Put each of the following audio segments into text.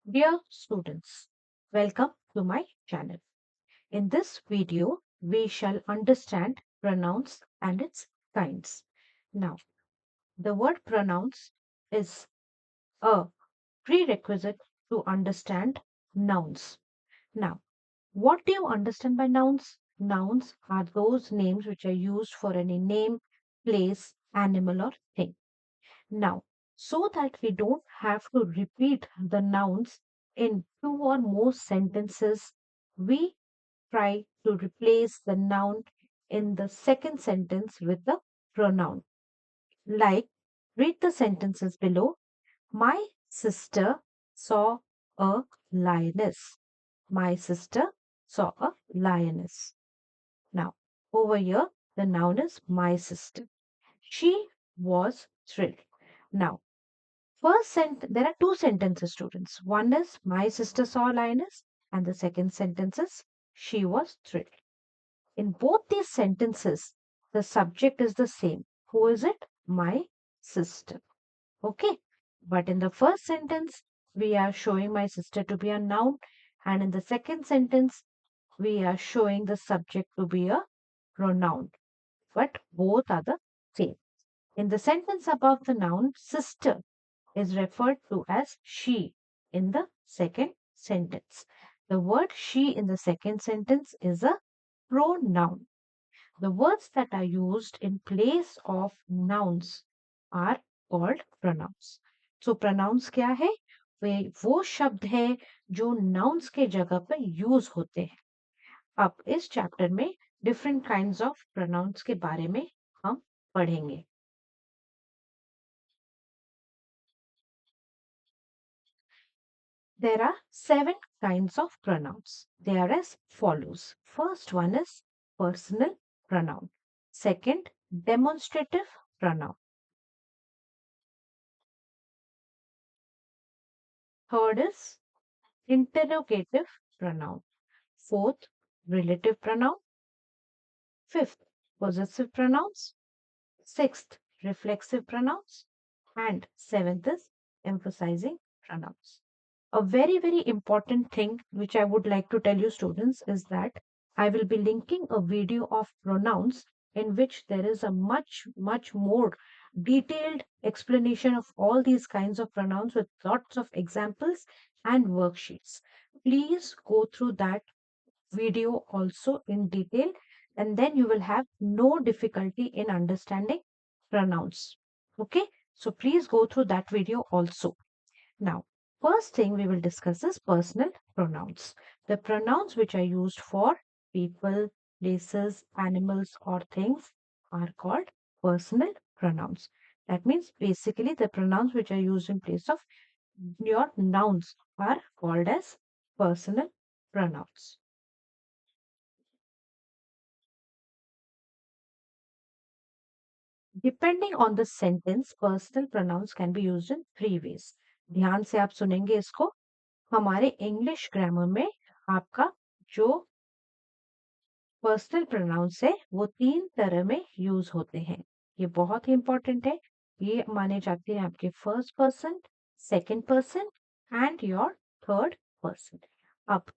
Dear students, welcome to my channel. In this video, we shall understand pronouns and its kinds. Now, the word pronouns is a prerequisite to understand nouns. Now, what do you understand by nouns? Nouns are those names which are used for any name, place, animal, or thing. Now, so that we don't have to repeat the nouns in two or more sentences, we try to replace the noun in the second sentence with the pronoun. Like, read the sentences below. My sister saw a lioness. My sister saw a lioness. Now, over here, the noun is my sister. She was thrilled. Now, there are two sentences, students. One is my sister saw a lioness, and the second sentence is she was thrilled. In both these sentences, the subject is the same. Who is it? My sister. Okay. But in the first sentence, we are showing my sister to be a noun, and in the second sentence, we are showing the subject to be a pronoun. But both are the same. In the sentence above, the noun sister is referred to as she in the second sentence. The word she in the second sentence is a pronoun. The words that are used in place of nouns are called pronouns. So pronouns क्या है? वे वो शब्द है जो nouns के जगह पर use होते हैं. अब इस चैप्टर में डिफरेंट काइंड्स ऑफ pronouns के बारे में हम पढ़ेंगे. There are 7 kinds of pronouns. They are as follows. First one is personal pronoun. Second, demonstrative pronoun. Third is interrogative pronoun. Fourth, relative pronoun. Fifth, possessive pronouns. Sixth, reflexive pronouns. And seventh is emphasizing pronouns. A very important thing which I would like to tell you students is that I will be linking a video of pronouns in which there is a much more detailed explanation of all these kinds of pronouns with lots of examples and worksheets. Please go through that video also in detail, and then you will have no difficulty in understanding pronouns. Okay, so please go through that video also. Now, first thing we will discuss is personal pronouns. The pronouns which are used for people, places, animals, or things are called personal pronouns. That means basically the pronouns which are used in place of your nouns are called as personal pronouns. Depending on the sentence, personal pronouns can be used in 3 ways. ध्यान से आप सुनेंगे इसको. हमारे English grammar में आपका जो personal pronouns है वो 3 तरह में यूज होते हैं. ये बहुत ही इंपॉर्टेंट है. ये माने जाते हैं आपके first person, second person and your third person. अब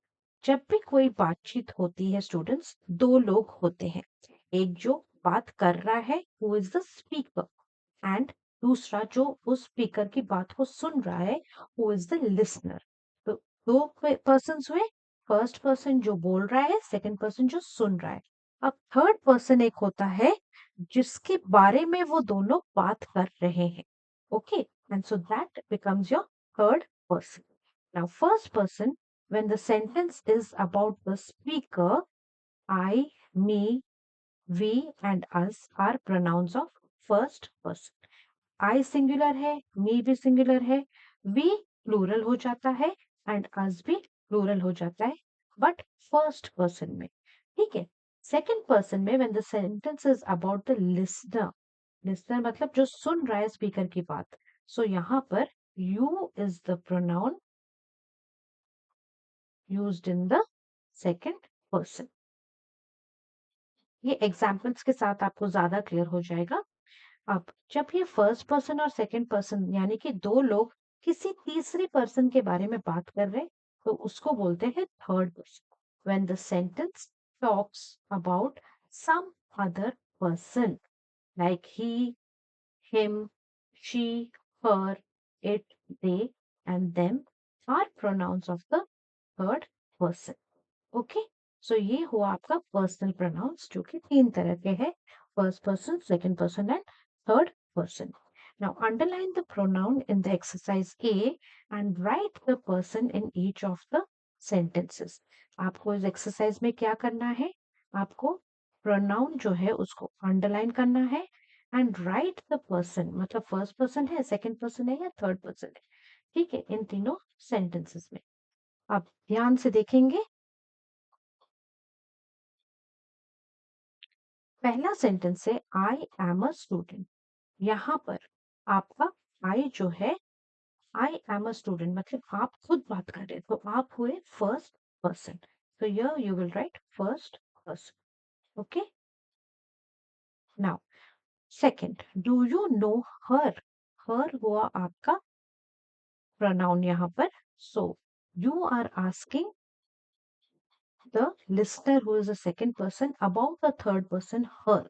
जब भी कोई बातचीत होती है स्टूडेंट्स, 2 लोग होते हैं. एक जो बात कर रहा है who is the speaker, and दूसरा जो उस स्पीकर की बात को सुन रहा है हु इज द लिसनर. तो 2 पर्सन हुए. फर्स्ट पर्सन जो बोल रहा है, सेकंड पर्सन जो सुन रहा है. अब थर्ड पर्सन एक होता है जिसके बारे में वो दोनों बात कर रहे हैं. Okay, and so that becomes your third person. Now first person, when the sentence is about the speaker, I, me, we and us are pronouns of first person. I singular है, me भी singular है, we plural हो जाता है and us भी plural हो जाता है, बट फर्स्ट पर्सन में. ठीक है. सेकंड पर्सन में when the sentence is about the listener, listener मतलब जो सुन रहा है स्पीकर की बात, सो यहाँ पर you is the pronoun used in the second person. ये एग्जाम्पल्स के साथ आपको ज्यादा क्लियर हो जाएगा. अब जब ये फर्स्ट पर्सन और सेकंड पर्सन यानी कि 2 लोग किसी तीसरे पर्सन के बारे में बात कर रहे हैं तो उसको बोलते हैं third person. When the sentence talks about some other person like he, him, she, her, it, they, and them are pronouns of the third person. Okay, so ये हुआ आपका पर्सनल प्रोनाउंस जो कि तीन तरह के हैं, first person, second person and third person. Now underline the pronoun in the exercise A and write the person in each of the sentences. आपको इस एक्सरसाइज में क्या करना है, आपको प्रोनाउन जो है उसको अंडरलाइन करना है एंड राइट द पर्सन, मतलब फर्स्ट पर्सन है, सेकंड पर्सन है या थर्ड पर्सन है, ठीक है, इन तीनों सेंटेंसेस में। आप ध्यान से देखेंगे, पहला सेंटेंस है आई एम अ स्टूडेंट। यहाँ पर आपका आई जो है, आई एम अ स्टूडेंट मतलब आप खुद बात कर रहे हैं, तो आप हुए फर्स्ट पर्सन, तो you will write first person. Okay, now second, do you know her, her हुआ आपका प्रोनाउन यहाँ पर, so you are asking the listener who is a second person about the third person her.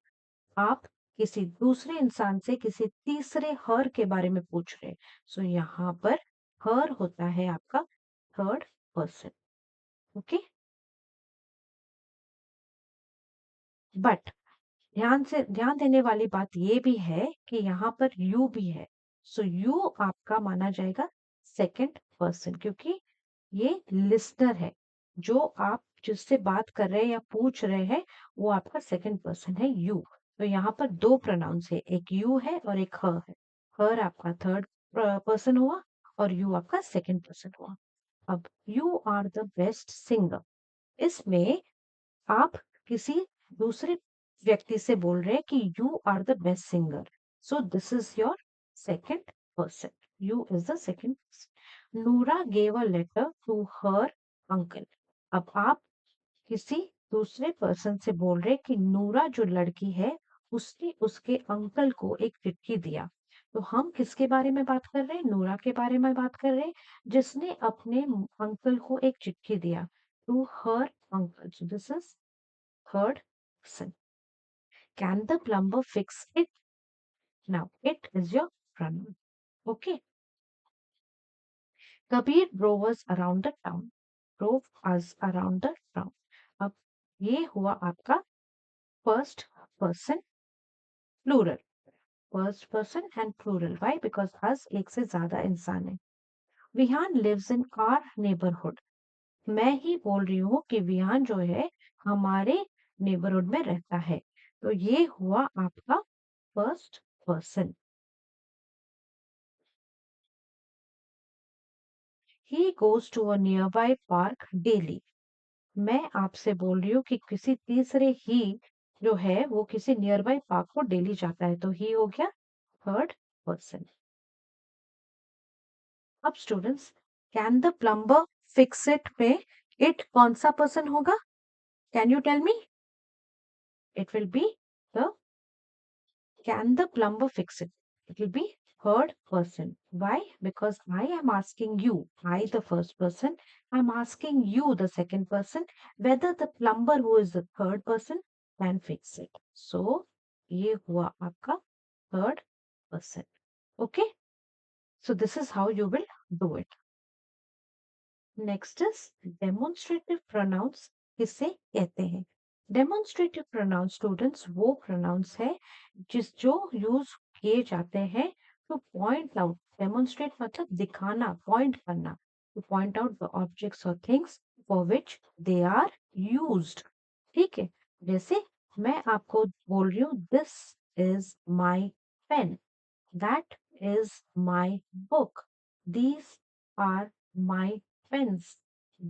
आप किसी दूसरे इंसान से किसी तीसरे हर के बारे में पूछ रहे हैं, सो यहाँ पर हर होता है आपका थर्ड पर्सन। ओके, बट ध्यान देने वाली बात ये भी है कि यहाँ पर यू भी है, सो यू आपका माना जाएगा सेकंड पर्सन, क्योंकि ये लिस्नर है, जो आप जिससे बात कर रहे हैं या पूछ रहे हैं वो आपका सेकंड पर्सन है यू। तो यहाँ पर दो प्रोनाउंस है, एक यू है और एक हर है। हर आपका थर्ड पर्सन हुआ और यू आपका सेकंड पर्सन हुआ। अब you are the best singer, इसमें आप किसी दूसरे व्यक्ति से बोल रहे हैं कि you are the best singer, so this is your second person, you is the second person. Noora gave a letter to her uncle. अब आप किसी दूसरे पर्सन से बोल रहे कि नूरा जो लड़की है उसने उसके अंकल को एक चिट्ठी दिया, तो हम किसके बारे में बात कर रहे हैं, नूरा के बारे में बात कर रहे हैं जिसने अपने अंकल को एक चिट्ठी दिया, to her uncle, so this is third person. Can the plumber fix it? Now, it is your pronoun. Okay. Kabir drove us around the town. Drove us around the town. अब ये हुआ आपका first person plural. First person and plural. Why? Because us एक से ज्यादा इंसान है। Vihaan lives in our neighborhood. मैं ही बोल रही हूँ कि विहान जो है हमारे नेबरहुड में रहता है, तो ये हुआ आपका first person. He goes to a nearby park daily. मैं आपसे बोल रही हूँ कि किसी तीसरे ही जो है वो किसी नियर बाय पार्क को डेली जाता है, तो ही हो गया थर्ड पर्सन। अब students, can the plumber fix it में इट कौन सा पर्सन होगा, can you tell me? It will be the can the plumber fix it? It will be third person. Why? Because I am asking you, I the first person, I'm asking you the second person, whether the plumber who is the third person can fix it. So, ये हुआ आपका third person. Okay? So, this is how you will do it. Next is demonstrative pronouns किसे कहते हैं? Demonstrative pronouns students वो pronouns है जो use किए जाते हैं टू पॉइंट आउट, डेमोन्स्ट्रेट मतलब दिखाना, पॉइंट करना, to point out the objects और things for which they are used. ठीक है, जैसे मैं आपको बोल रही हूँ this is my pen, that is my book. These are my pens.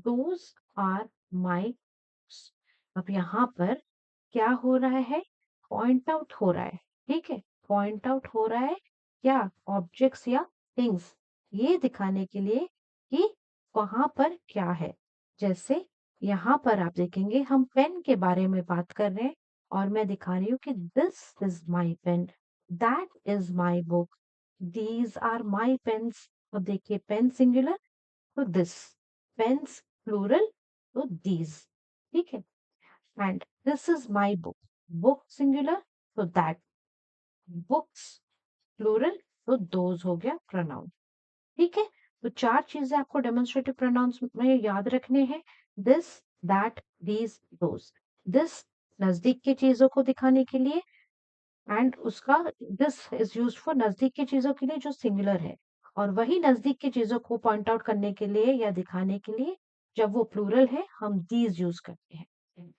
Those are my books. अब यहाँ पर क्या हो रहा है, पॉइंट आउट हो रहा है, ठीक है, पॉइंट आउट हो रहा है क्या, ऑब्जेक्ट्स या थिंग्स, ये दिखाने के लिए कि वहां पर क्या है। जैसे यहाँ पर आप देखेंगे हम पेन के बारे में बात कर रहे हैं और मैं दिखा रही हूँ कि this is my pen, that is my book, these are my pens, अब देखिए पेन सिंगुलर तो दिस, पेन्स प्लूरल तो दीज, ठीक है। And this is my book, book singular तो दैट, बुक्स प्लूरल तो दोज हो गया प्रोनाउन, ठीक है। तो चार चीजें आपको डेमोन्स्ट्रेटिव प्रोनाउंस में याद रखने हैं, this, that, these, those. This नजदीक की चीजों को दिखाने के लिए, एंड उसका दिस इज यूज फॉर नजदीक की चीजों के लिए जो सिंगुलर है, और वही नजदीक की चीजों को पॉइंट आउट करने के लिए या दिखाने के लिए जब वो प्लूरल है हम दीज यूज करते हैं।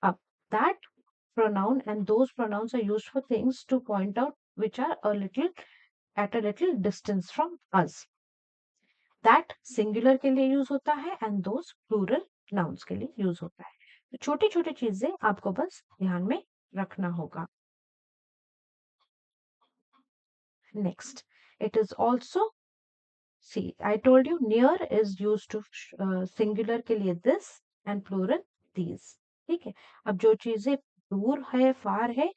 अब that pronoun and those pronouns are used for things to point out which are a little at a little distance from us. That singular के लिए यूज होता है and those plural nouns के लिए use होता है। तो छोटी छोटी चीजें आपको बस ध्यान में रखना होगा। Next, it is also, see, I told you near is used to singular के लिए this and plural these, ठीक है। अब जो चीजें दूर है, फार है,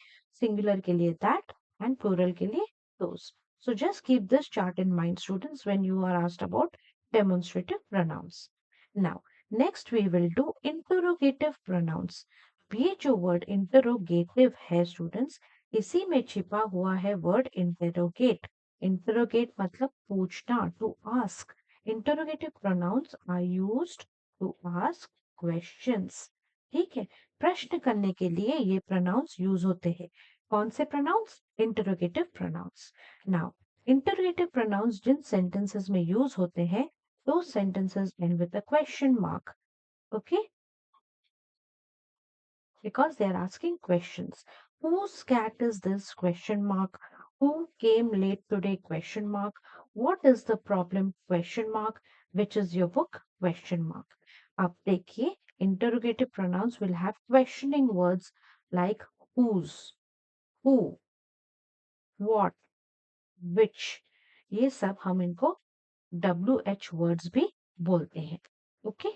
singular के लिए that and plural के लिए those. So just keep this chart in mind, students, when you are asked about demonstrative pronouns. Now, next we will do interrogative pronouns. ये जो word interrogative है students, इसी में छिपा हुआ है word interrogate. Interrogate मतलब पूछना, to ask. Interrogative pronouns are used to ask questions. ठीक है, प्रश्न करने के लिए ये pronouns यूज होते हैं। कौन से pronouns? Interrogative pronouns. Now, interrogative pronouns जिन sentences में यूज होते हैं, those sentences end with a question mark. Okay? Because they are asking questions. Whose cat is this? Question mark. Who came late today? Question mark. What is the problem? Question mark. Which is your book? Question mark. अब देखिए, interrogative pronouns will have questioning words like whose, who, what, which. ये सब हम इनको WH words भी बोलते हैं. Okay?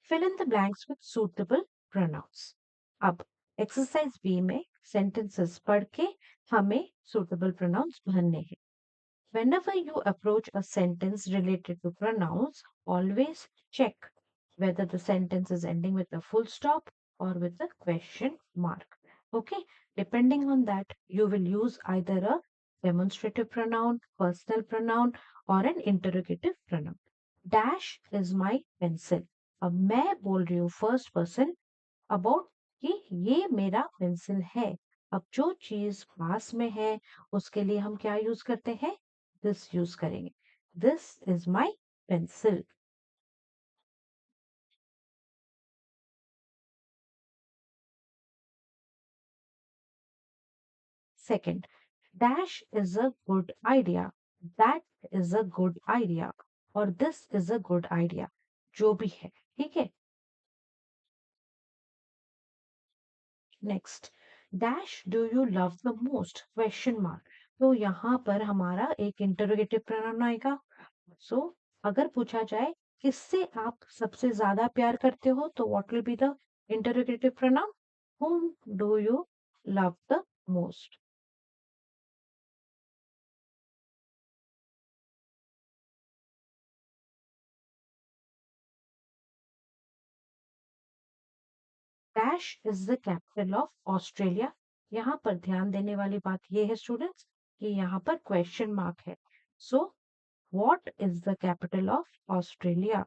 Fill in the blanks with suitable pronouns. अब एक्सरसाइज बी में sentences पढ़ के हमें suitable pronouns भरने हैं. Whenever you approach a sentence related to pronouns, always check whether the sentence is ending with a full stop or with a question mark. Okay, depending on that, you will use either a demonstrative pronoun, personal pronoun, or an interrogative pronoun. Dash is my pencil. अब मैं बोल रही हूँ first person about कि ये मेरा pencil है। अब जो चीज पास में है उसके लिए हम क्या यूज करते हैं? दिस यूज करेंगे। This is my pencil. Second, dash is a good idea, that is a good idea और this is a good idea, जो भी है, ठीक है। Next, dash do you love the most? Question mark. तो यहाँ पर हमारा एक इंटरोगेटिव प्रोनाउन आएगा। सो अगर पूछा जाए किससे आप सबसे ज्यादा प्यार करते हो, तो what will be the interrogative pronoun? whom do you love the most? Dash is the capital of Australia. यहाँ पर ध्यान देने वाली बात यह है स्टूडेंट्स कि यहाँ पर क्वेश्चन मार्क है। So what is the capital of Australia?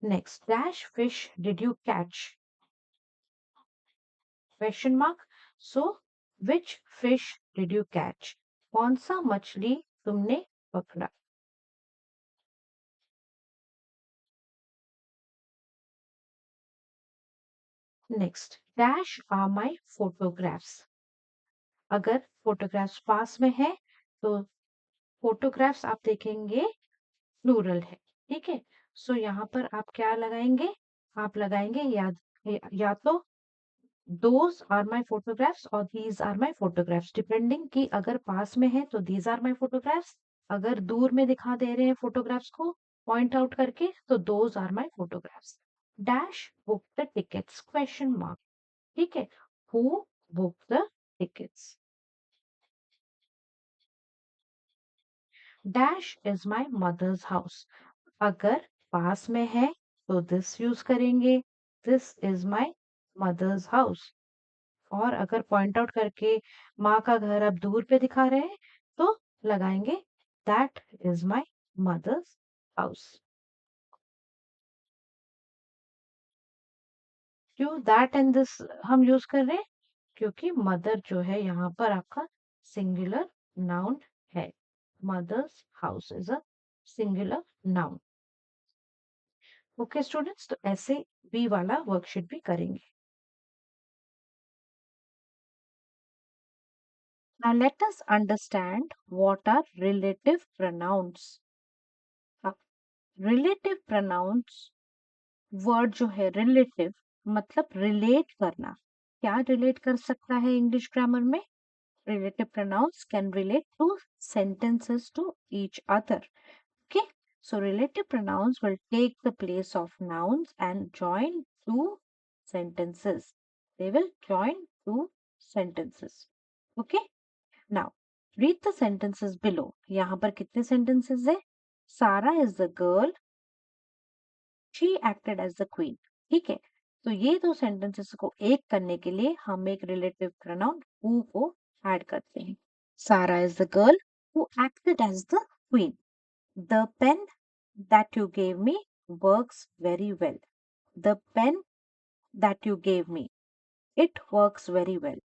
Next, dash fish did you catch? Question mark. So which fish did you catch? कौन सा मछली तुमने पकड़ा? Next, dash are my photographs. अगर फोटोग्राफ्स पास में है तो फोटोग्राफ्स आप देखेंगे प्लूरल है, ठीक है। सो यहाँ पर आप क्या लगाएंगे? आप लगाएंगे या तो दोज आर माई फोटोग्राफ्स और these are my photographs, depending कि अगर पास में है तो दीज आर माई फोटोग्राफ्स, अगर दूर में दिखा दे रहे हैं फोटोग्राफ्स को पॉइंट आउट करके तो those are my photographs. Dash book the tickets? Question mark, ठीक है। Who book the tickets. Dash is my mother's house. अगर पास में है तो दिस यूज करेंगे, this is my mother's house. और अगर पॉइंट आउट करके माँ का घर अब दूर पे दिखा रहे हैं तो लगाएंगे that is my mother's house. क्यों दैट एंड दिस हम यूज कर रहे हैं? क्योंकि मदर जो है यहाँ पर आपका सिंगुलर नाउन है। Mother's house is a singular noun. Okay students, तो ऐसे बी वाला वर्कशीट भी करेंगे। Now let us understand what are relative pronouns. Relative pronouns word जो है रिलेटिव मतलब रिलेट करना। क्या रिलेट कर सकता है इंग्लिश ग्रामर में? Relative pronouns can relate to sentences to each other. Okay, so relative pronouns will take the place of nouns and join two sentences. They will join two sentences. Okay, now read the sentences below. यहाँ पर कितने sentences है? Sarah is the girl, she acted as the queen. ठीक है, तो ये दो sentences को एक करने के लिए हम एक relative pronoun who को ऐड करते हैं। Sarah is the girl who acted as the queen. The pen that you gave me works very well. The pen that you gave me, it works very well.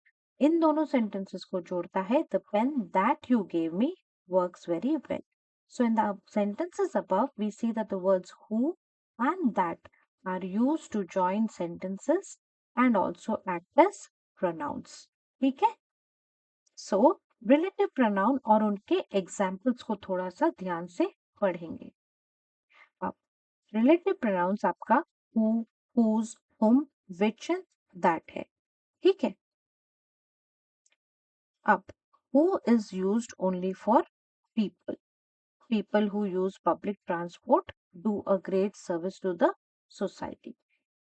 इन दोनों sentences को जोड़ता है the pen that you gave me works very well. So in the sentences above, we see that the words who and that are used to join sentences and also act as pronouns. ठीक है? So relative pronoun और उनके examples को थोड़ा सा ध्यान से पढ़ेंगे। अब relative pronouns आपका who, whose, whom, which and that है। ठीक है, अब who is used only for people. People who use public transport do a great service to the society.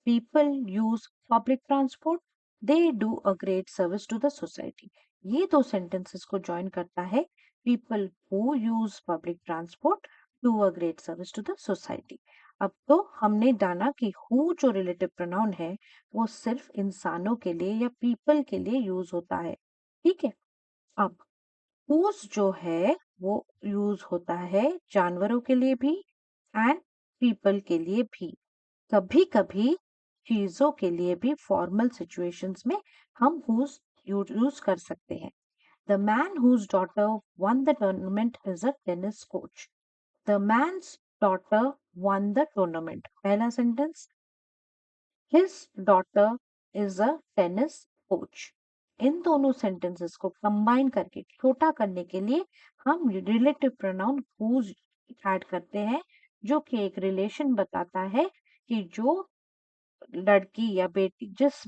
People use public transport, they do a great service to the society. ये दो sentences को join करता है people who use public transport do a great service to the society. अब तो हमने जाना कि who जो relative pronoun है वो सिर्फ इंसानों के लिए या people के लिए यूज होता है। ठीक है, अब whose जो है वो यूज होता है जानवरों के लिए भी एंड पीपल के लिए भी। कभी कभी चीजों के लिए भी फॉर्मल सिचुएशंस में हम whose यूज कर सकते हैं। The man whose daughter won the tournament is a tennis coach. The man's daughter won the tournament. पहला sentence, his daughter is a tennis coach. इन दोनों सेंटेंसेस को कंबाइन करके छोटा करने के लिए हम रिलेटिव प्रोनाउन whose ऐड करते हैं, जो कि एक रिलेशन बताता है कि जो लड़की या बेटी, जिस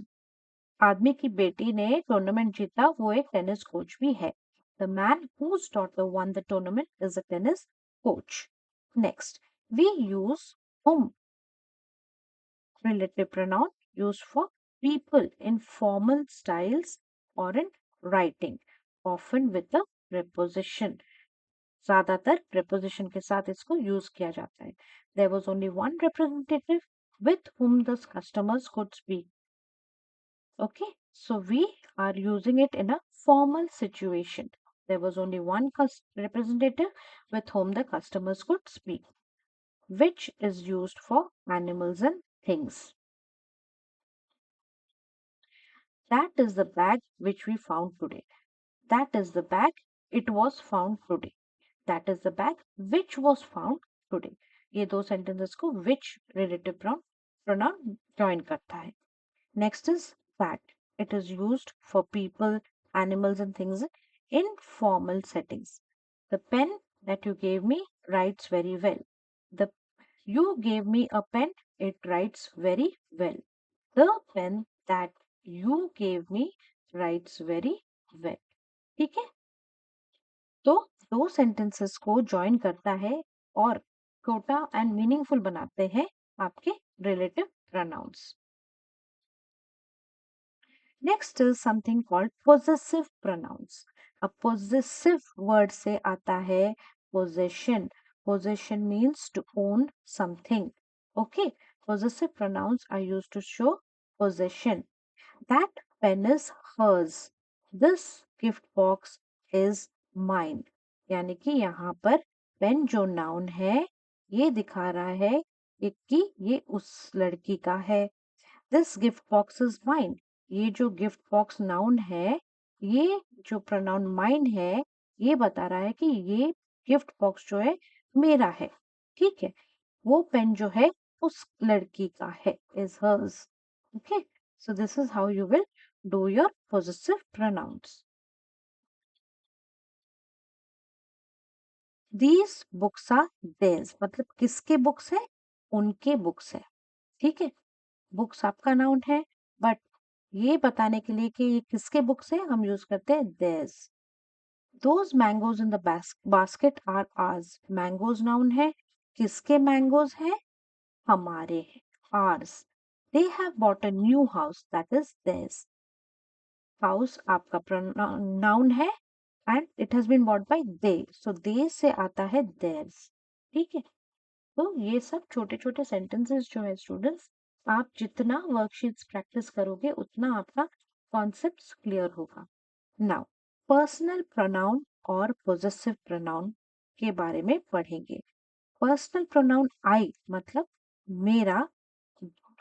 आदमी की बेटी ने टूर्नामेंट जीता वो एक टेनिस कोच भी है। The man whose daughter won the tournament is a tennis coach. Next, we use whom relative pronoun used for people in formal styles or in writing, often with a preposition. ज्यादातर preposition के साथ इसको use किया जाता है। There was only one representative with whom the customers could speak. Okay, so we are using it in a formal situation. There was only one representative with whom the customers could speak, which is used for animals and things. That is the bag which we found today. That is the bag, it was found today. That is the bag which was found today. ये दो sentences को which relative pronoun join करता है. Next is that. It is used for people, animals, and things in formal settings. The pen that you gave me writes very well. The You gave me a pen, it writes very well. The pen that you gave me writes very well. ठीक है, तो दो sentences को join करता है और छोटा and meaningful बनाते हैं आपके relative pronouns. Next is something called possessive pronouns. अब पोजेसिव वर्ड से आता है possession. Possession means to own something. Okay, possessive pronouns are used to show possession. That pen is hers. This gift box is mine. यानी कि यहाँ पर pen जो noun है ये दिखा रहा है कि ये उस लड़की का है. This gift box is mine. ये जो गिफ्ट बॉक्स नाउन है, ये जो प्रोनाउन माइन है, ये बता रहा है कि ये गिफ्ट बॉक्स जो है मेरा है. ठीक है, वो पेन जो है उस लड़की का है, is hers. Okay, so this is how you will do your possessive pronouns. These books are theirs. मतलब किसके बुक्स है? उनके बुक्स है. ठीक है, बुक्स आपका नाउन है, बट ये बताने के लिए कि ये किसके बुक्स है हम यूज करते हैं theirs. Those mangoes in the basket are ours. Mangoes noun है. किसके मैंगोज है? हमारे हैं, ours. They have bought a new house, that is theirs. House आपका नाउन है and it has been bought by they. So they से आता है theirs. ठीक है, तो ये सब छोटे छोटे सेंटेंसेस जो है स्टूडेंट्स, आप जितना वर्कशीट्स प्रैक्टिस करोगे उतना आपका कॉन्सेप्ट्स क्लियर होगा. नाउ पर्सनल प्रोनाउन और पोजेसिव प्रोनाउन के बारे में पढ़ेंगे. पर्सनल प्रोनाउन आई मतलब मेरा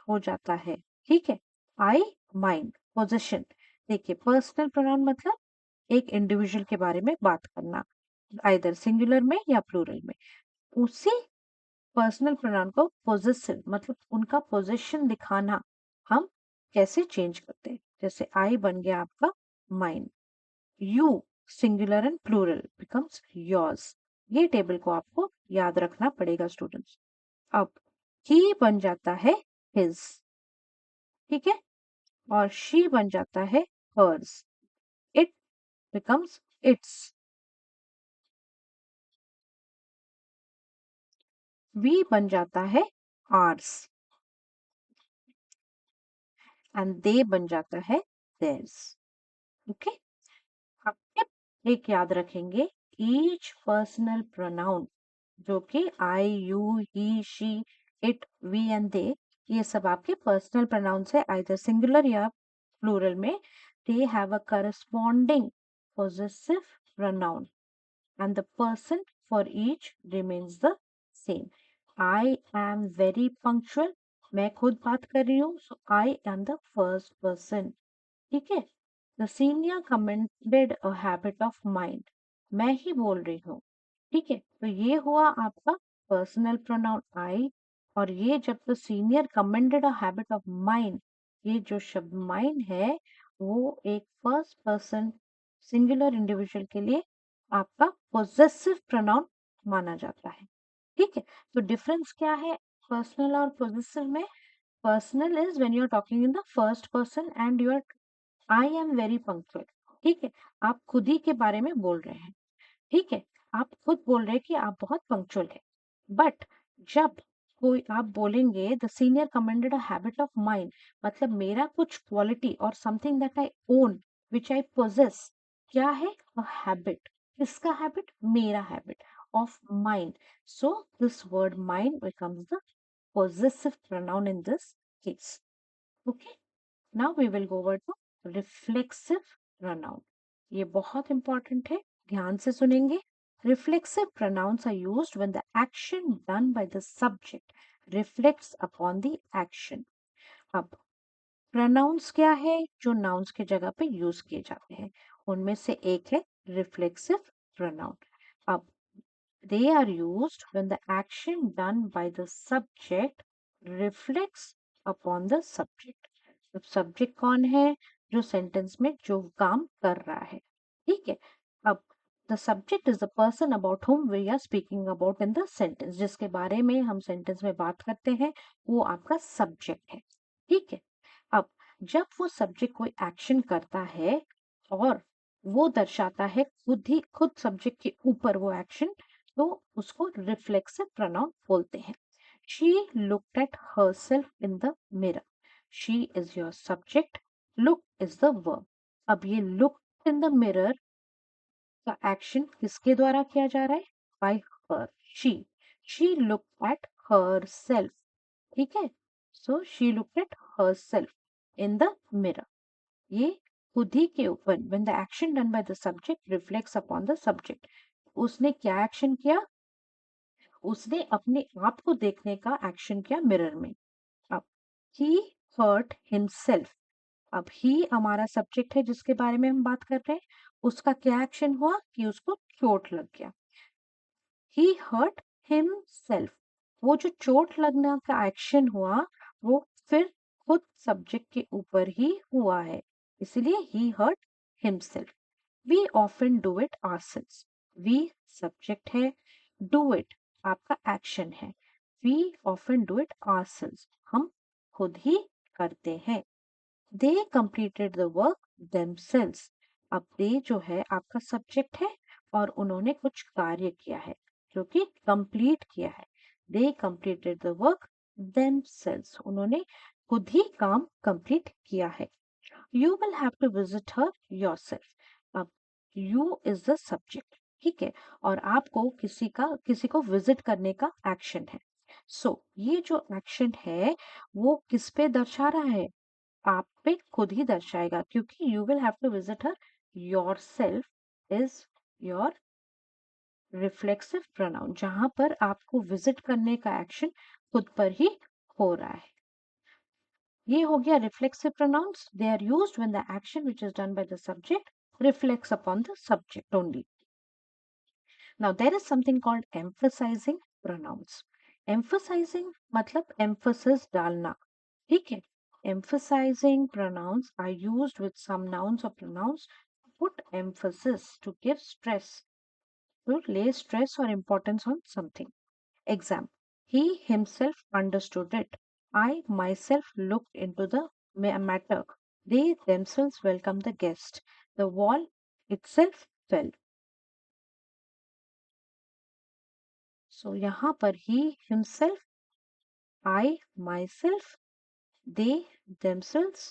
हो जाता है. ठीक है, आई माइंड पोजेशन. देखिए, पर्सनल प्रोनाउन मतलब एक इंडिविजुअल के बारे में बात करना, आइदर सिंगुलर में या प्लूरल में. उसी पर्सनल प्रोनाउन को पोजेसिव मतलब उनका पोजीशन दिखाना हम कैसे चेंज करते हैं. जैसे आई बन गया आपका mine. You singular and plural becomes yours. ये टेबल को आपको याद रखना पड़ेगा स्टूडेंट्स. अब ही बन जाता है हिज. ठीक है, और शी बन जाता है hers. It becomes its. We बन जाता है आर्स. एंड दे बन जाता है theirs. ओके, आप टिप एक याद रखेंगे. ईच पर्सनल प्रोनाउन जो कि I you he she it we and they, ये सब आपके पर्सनल प्रोनाउंस है, आइदर सिंगुलर या प्लूरल में. They have a corresponding possessive pronoun and the person for each remains the same. I am very punctual. मैं खुद बात कर रही हूँ, so I am the first person. ठीक है, the senior commended a habit of mine. मैं ही बोल रही हूँ. ठीक है, तो ये हुआ आपका पर्सनल प्रोनाउन आई. और ये जब the senior commended a habit of mine, ये जो शब्द माइन है वो एक फर्स्ट पर्सन सिंगुलर इंडिविजुअल के लिए आपका पोजेसिव प्रोनाउन माना जाता है. ठीक है, तो डिफरेंस क्या है पर्सनल और पोजेसिव में? Personal is when you are talking in the first person and you are I am very punctual. ठीक है, आप खुद ही के बारे में बोल रहे हैं. ठीक है, आप खुद बोल रहे हैं कि आप बहुत पंक्चुअल है. बट जब कोई आप बोलेंगे the senior commended a habit of mind, मतलब मेरा कुछ क्वालिटी और something that I own which I poses. क्या है? A habit. किसका हैबिट? मेरा habit of mind. So this word mind becomes the possessive pronoun in this case. Okay, now we will go over to reflexive pronoun. ये बहुत important है, ध्यान से सुनेंगे. Reflexive pronouns are used when the action done by the subject reflects upon the action. अब pronouns क्या है जो nouns के जगह पे यूज किए जाते हैं? उनमें से एक है reflexive pronoun. अब they are used when the action done by the subject reflects upon the subject. अब सब्जेक्ट कौन है? जो सेंटेंस में जो काम कर रहा है. ठीक है, अब the subject is the person about whom we are speaking about in the sentence. जिसके बारे में हम सेंटेंस में बात करते हैं वो आपका सब्जेक्ट है. ठीक है, अब जब वो सब्जेक्ट कोई एक्शन करता है और वो दर्शाता है खुद सब्जेक्ट के ऊपर वो एक्शन, तो उसको रिफ्लेक्सिव प्रोनाउन बोलते हैं. She looked at herself in the mirror. She is your subject look is the verb. अब ये look in the mirror का एक्शन किसके द्वारा किया जा रहा है? Bye her, she looked at her self, ठीक है। So she looked at her self in the mirror. ये खुद ही के ऊपर, when the action done by the subject reflects upon the subject, उसने क्या एक्शन किया? उसने अपने आप को देखने का एक्शन किया मिरर में। अब ही हर्ट हिमसेल्फ, अब ही हमारा सब्जेक्ट है जिसके बारे में हम बात कर रहे हैं, उसका क्या एक्शन हुआ कि उसको चोट लग गया। ही हर्ट हिमसेल्फ, वो जो चोट लगने का एक्शन हुआ वो फिर खुद सब्जेक्ट के ऊपर ही हुआ है, इसलिए he hurt himself. We often do it ourselves, we subject है, डू इट आपका एक्शन है, we often do it ourselves, हम खुद ही करते हैं। They completed the work themselves, अब दे जो है आपका सब्जेक्ट है और उन्होंने कुछ कार्य किया है जो कि कंप्लीट किया है। They completed the work themselves, उन्होंने खुद ही काम कंप्लीट किया है। You will have to visit her yourself, अब यू इज द सब्जेक्ट, ठीक है, और आपको किसी को विजिट करने का एक्शन है। ये जो एक्शन है वो किस पे दर्शा रहा है? आप पे खुद ही दर्शाएगा, क्योंकि you will have to visit her, yourself is your reflexive pronoun, जहां पर आपको विजिट करने का एक्शन खुद पर ही हो रहा है। ये हो गया reflexive pronouns. They are used when the action which is done by the subject reflects upon the subject only. Now there is something called emphasising pronouns. Emphasising मतलब एम्फसिस डालना, ठीक है। Emphasizing pronouns are used with some nouns or pronouns to put emphasis, to give stress, to lay stress or importance on something. Example: he himself understood it. I myself looked into the matter. They themselves welcomed the guest. The wall itself fell. So यहाँ पर he himself, I myself, they themselves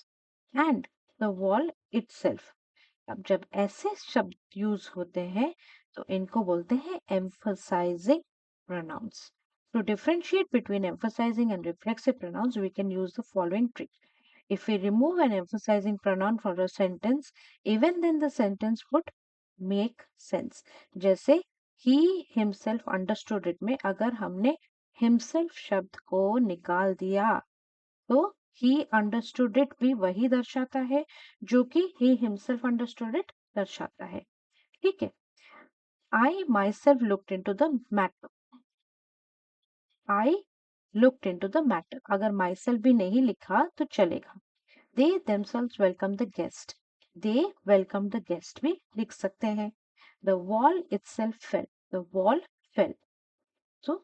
and the wall itself. अब जब ऐसे शब्द use होते हैं तो इनको बोलते हैं emphasizing pronouns. To differentiate between emphasizing and reflexive pronouns, we can use the following trick. If we remove an emphasizing pronoun for a sentence, even then the sentence would make sense. जैसे he himself understood it में अगर हमने himself शब्द को निकाल दिया तो he understood it भी वही दर्शाता है जो कि he himself understood it दर्शाता है, ठीक है। I myself looked into the matter. I looked into the matter. अगर myself भी नहीं लिखा तो चलेगा। They themselves welcomed the guest. They welcomed the guest भी लिख सकते हैं। The wall itself fell. The wall fell. So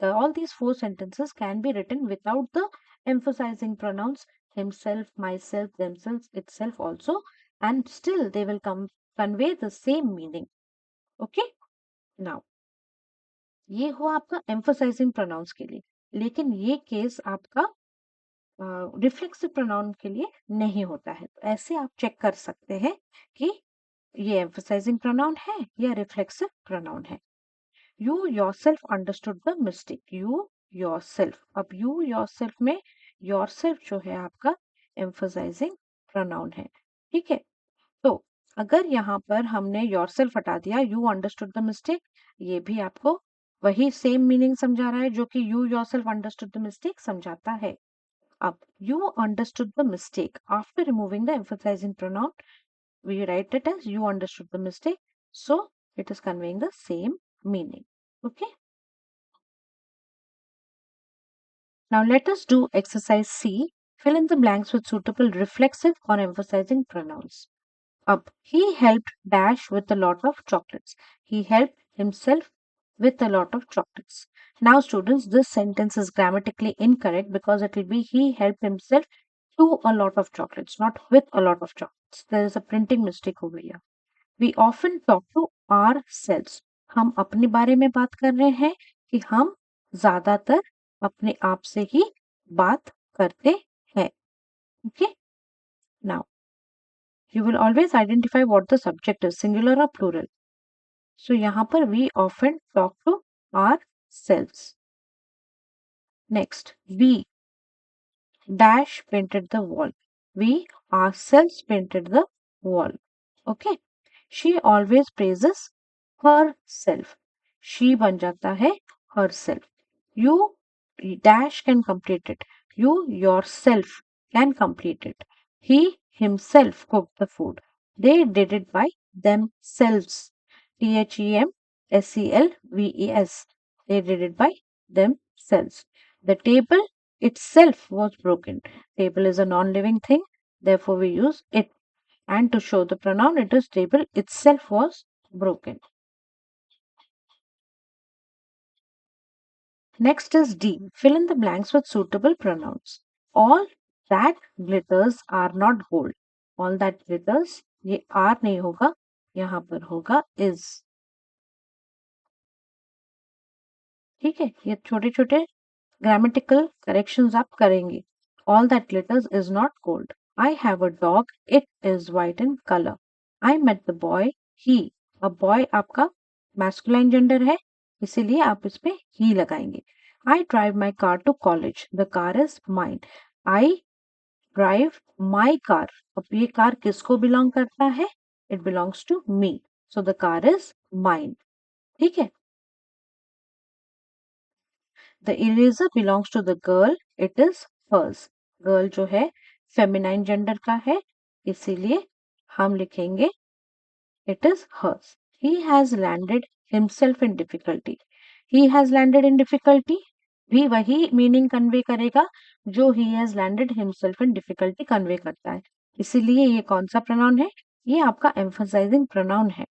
all these four sentences can be written without the emphasizing pronouns himself, myself, themselves, itself also, and still they will convey the same meaning. Okay? Now, ये हुआ आपका emphasizing pronouns के लिए, लेकिन ये case आपका reflexive pronoun के लिए नहीं होता है। तो ऐसे आप चेक कर सकते हैं कि ये emphasizing pronoun है या रिफ्लेक्सिव प्रोनाउन है। You yourself understood the mistake. You yourself. अब you yourself में yourself जो है आपका emphasizing pronoun है, ठीक है। तो अगर यहाँ पर हमने yourself हटा दिया, you understood the mistake, ये भी आपको वही सेम मीनिंग समझा रहा है जो कि you yourself understood the mistake समझाता है। अब you understood the mistake, after removing the emphasizing pronoun, we write it as you understood the mistake, so it is conveying the same meaning. Okay. Now let us do exercise C. Fill in the blanks with suitable reflexive or emphasizing pronouns. Up. He helped Dash with a lot of chocolates. He helped himself with a lot of chocolates. Now students, this sentence is grammatically incorrect because it will be he helped himself to a lot of chocolates, not with a lot of chocolates. There is a printing mistake over here. We often talk to ourselves. हम अपने बारे में बात कर रहे हैं कि हम ज्यादातर अपने आप से ही बात करते हैं। Okay, Now, you will always identify what the subject is, singular or plural. So यहाँ पर we often talk to ourselves. Next, we dash painted the wall. We ourselves painted the wall. Okay. She always praises herself. She बन जाता है herself. You dash can complete it. You yourself can complete it. He himself cooked the food. They did it by themselves. Themselves. They did it by themselves. The table itself was broken. Table is a non-living thing. Therefore, we use it. And to show the pronoun, it is table itself was broken. Next is D. Fill in the blanks with suitable pronouns. All that glitters are not gold. All that glitters, ये are नहीं होगा, यहाँ पर होगा is. ठीक है, ये छोटे छोटे grammatical corrections आप करेंगे. All that glitters is not gold. I have a dog. It is white in color. I met the boy. He. अब boy आपका masculine gender है, इसीलिए आप इस पे he लगाएंगे. I drive my car to college. The car is mine. I drive my car. अब ये car किसको belong करता है? It belongs to me. So the car is mine. ठीक है. The eraser belongs to the girl. It is hers. Girl जो है feminine gender का है, इसीलिए हम लिखेंगे it is hers. He has landed himself in difficulty. He has landed in difficulty भी वही meaning convey करेगा जो he has landed himself in difficulty convey करता है. इसीलिए ये कौन सा pronoun है? ये आपका emphasizing pronoun है.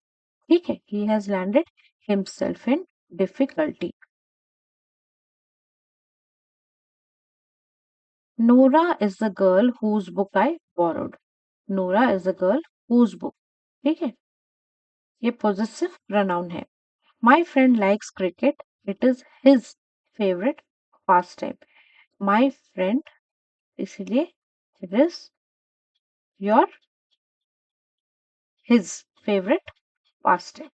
ठीक है. He has landed himself in difficulty. Nora is the girl whose book I borrowed. Nora is the girl whose book. ठीक है. ये possessive pronoun है. My friend likes cricket. It is his favorite pastime. My friend, इसीलिए it is your his favorite pastime.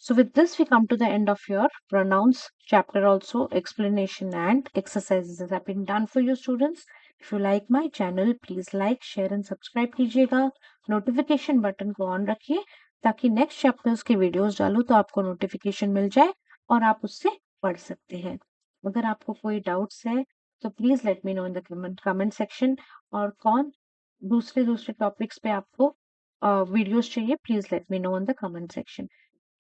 So with this, we come to the end of your pronouns chapter also. Explanation and exercises have been done for you students. If you like my channel, please like, share and subscribe कीजिएगा. Notification button को on रखिए ताकि next chapters के videos डालूं तो आपको notification मिल जाए और आप उससे पढ़ सकते हैं. अगर आपको कोई doubts है तो please let me know in the comment section. और कौन दूसरे दूसरे topics पे आपको videos चाहिए, please let me know in the comment section.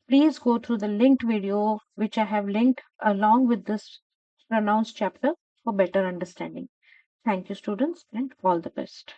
Please go through the linked video which I have linked along with this pronouns chapter for better understanding. Thank you students and all the best.